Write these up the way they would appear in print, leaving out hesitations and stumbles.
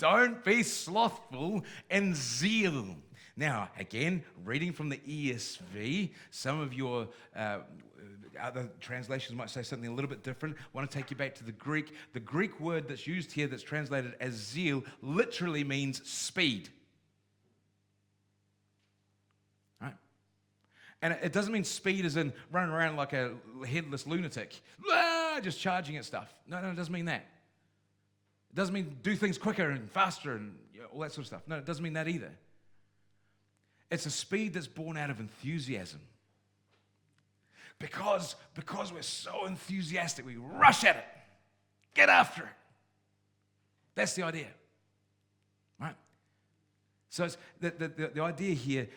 don't be slothful in zeal. Now, again, reading from the ESV, some of your other translations might say something a little bit different. I want to take you back to the Greek. The Greek word that's used here that's translated as zeal literally means speed. Right? And it doesn't mean speed as in running around like a headless lunatic, just charging at stuff. No, it doesn't mean that. It doesn't mean do things quicker and faster and all that sort of stuff. No, it doesn't mean that either. It's a speed that's born out of enthusiasm. Because we're so enthusiastic, we rush at it, get after it. That's the idea, right? So it's the idea here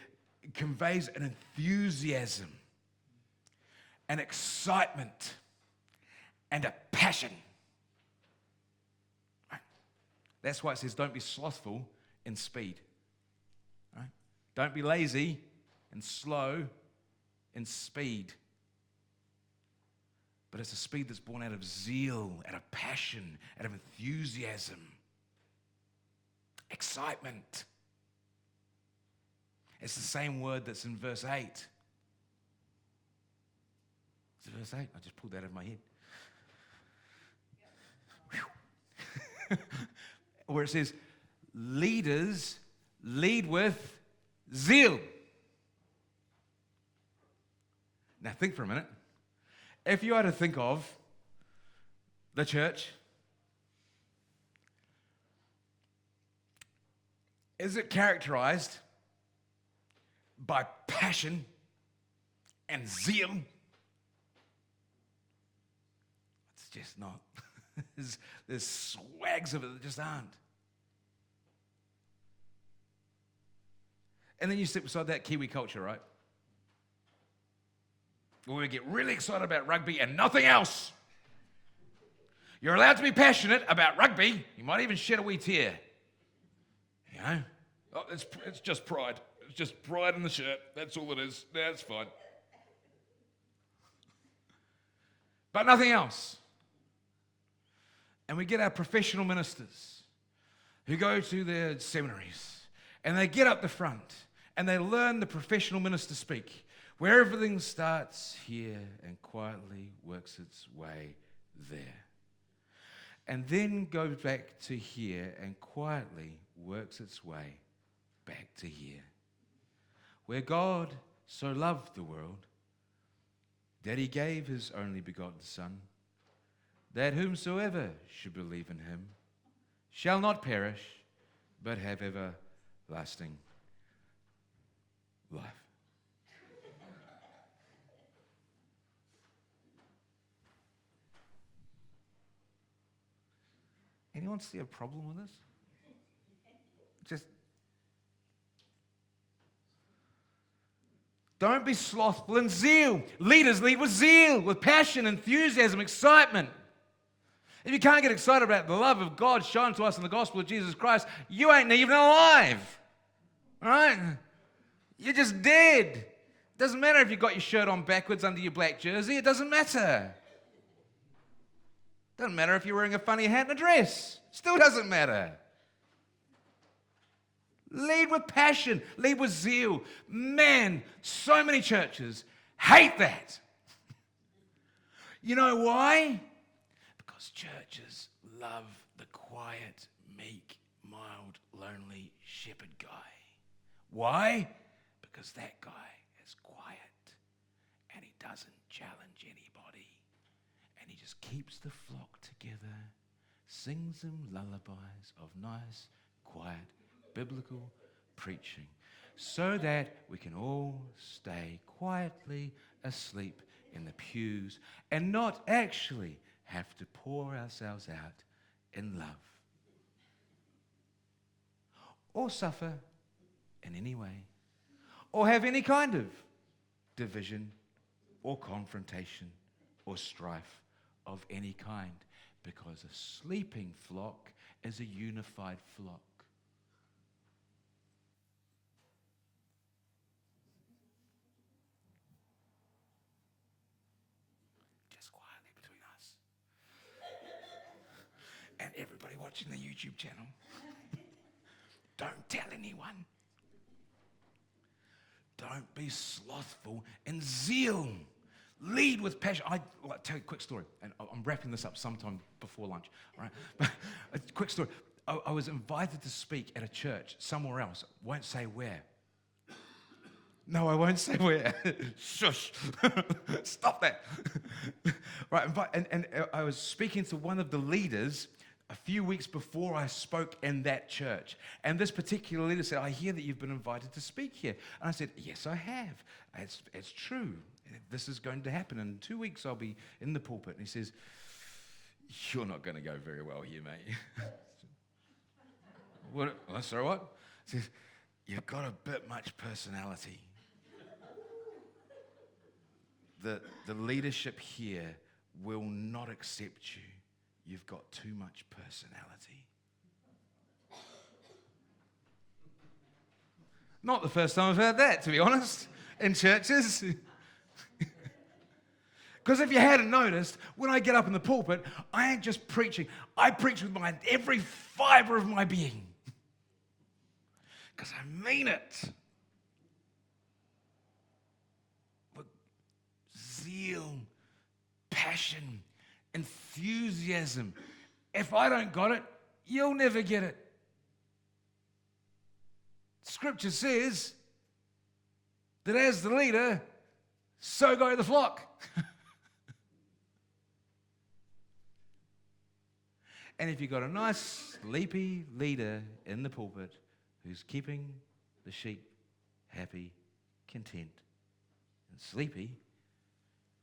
conveys an enthusiasm, an excitement, and a passion. Right? That's why it says don't be slothful in speed. Right? Don't be lazy and slow in speed. But it's a speed that's born out of zeal, out of passion, out of enthusiasm, excitement. It's the same word that's in verse 8. Is it verse 8? I just pulled that out of my head. Where it says, leaders lead with zeal. Now think for a minute. If you had to think of the church, is it characterized by passion and zeal? It's just not. There's swags of it that just aren't. And then you sit beside that Kiwi culture, right? Where we get really excited about rugby and nothing else. You're allowed to be passionate about rugby. You might even shed a wee tear. You know? Oh, it's just pride. It's just pride in the shirt. That's all it is. That's fine. But nothing else. And we get our professional ministers who go to their seminaries and they get up the front and they learn the professional minister speak, where everything starts here and quietly works its way there. And then goes back to here and quietly works its way back to here. Where God so loved the world that he gave his only begotten Son, that whomsoever should believe in him shall not perish, but have everlasting life. Anyone see a problem with this? Just don't be slothful in zeal. Leaders lead with zeal, with passion, enthusiasm, excitement. If you can't get excited about the love of God shown to us in the gospel of Jesus Christ, you ain't even alive. All right? You're just dead. Doesn't matter if you've got your shirt on backwards under your black jersey. It doesn't matter. Doesn't matter if you're wearing a funny hat and a dress. Still doesn't matter. Lead with passion. Lead with zeal. Man, so many churches hate that. You know why? Because churches love the quiet, meek, mild, lonely shepherd guy. Why? Because that guy is quiet and he doesn't challenge anybody. And he just keeps the flock together, sings them lullabies of nice, quiet, biblical preaching, so that we can all stay quietly asleep in the pews and not actually have to pour ourselves out in love or suffer in any way or have any kind of division or confrontation or strife of any kind, because a sleeping flock is a unified flock. Just quietly between us and everybody watching the YouTube channel. tell anyone. Don't be slothful in zeal. Lead with passion. I'll tell you a quick story, and I'm wrapping this up sometime before lunch. All right? But a quick story. I was invited to speak at a church somewhere else. Won't say where. No, I won't say where. Shush. Stop that. Right, and I was speaking to one of the leaders a few weeks before I spoke in that church. And this particular leader said, I hear that you've been invited to speak here. And I said, yes, I have. It's true. This is going to happen. In 2 weeks, I'll be in the pulpit. And he says, you're not going to go very well here, mate. What? Sorry, what? He says, you've got a bit much personality. The leadership here will not accept you. You've got too much personality. Not the first time I've heard that, to be honest, in churches. Because if you hadn't noticed, when I get up in the pulpit, I ain't just preaching. I preach with every fiber of my being. Because I mean it. But zeal, passion, enthusiasm. If I don't got it, you'll never get it. Scripture says that as the leader, so go the flock. And if you've got a nice, sleepy leader in the pulpit who's keeping the sheep happy, content, and sleepy,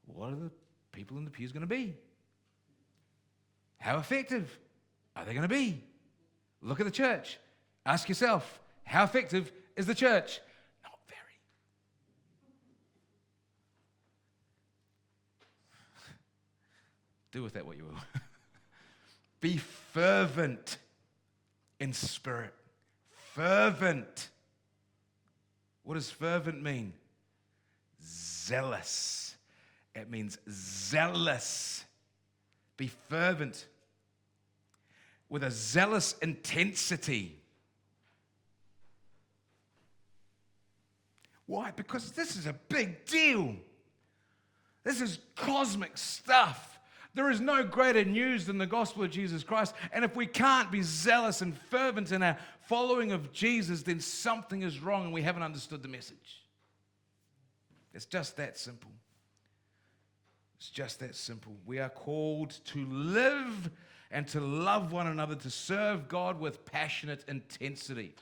what are the people in the pews going to be? How effective are they going to be? Look at the church. Ask yourself, how effective is the church? Not very. Do with that what you will. Be fervent in spirit. Fervent. What does fervent mean? Zealous. It means zealous. Be fervent with a zealous intensity. Why? Because this is a big deal. This is cosmic stuff. There is no greater news than the gospel of Jesus Christ. And if we can't be zealous and fervent in our following of Jesus, then something is wrong and we haven't understood the message. It's just that simple. It's just that simple. We are called to live and to love one another, to serve God with passionate intensity.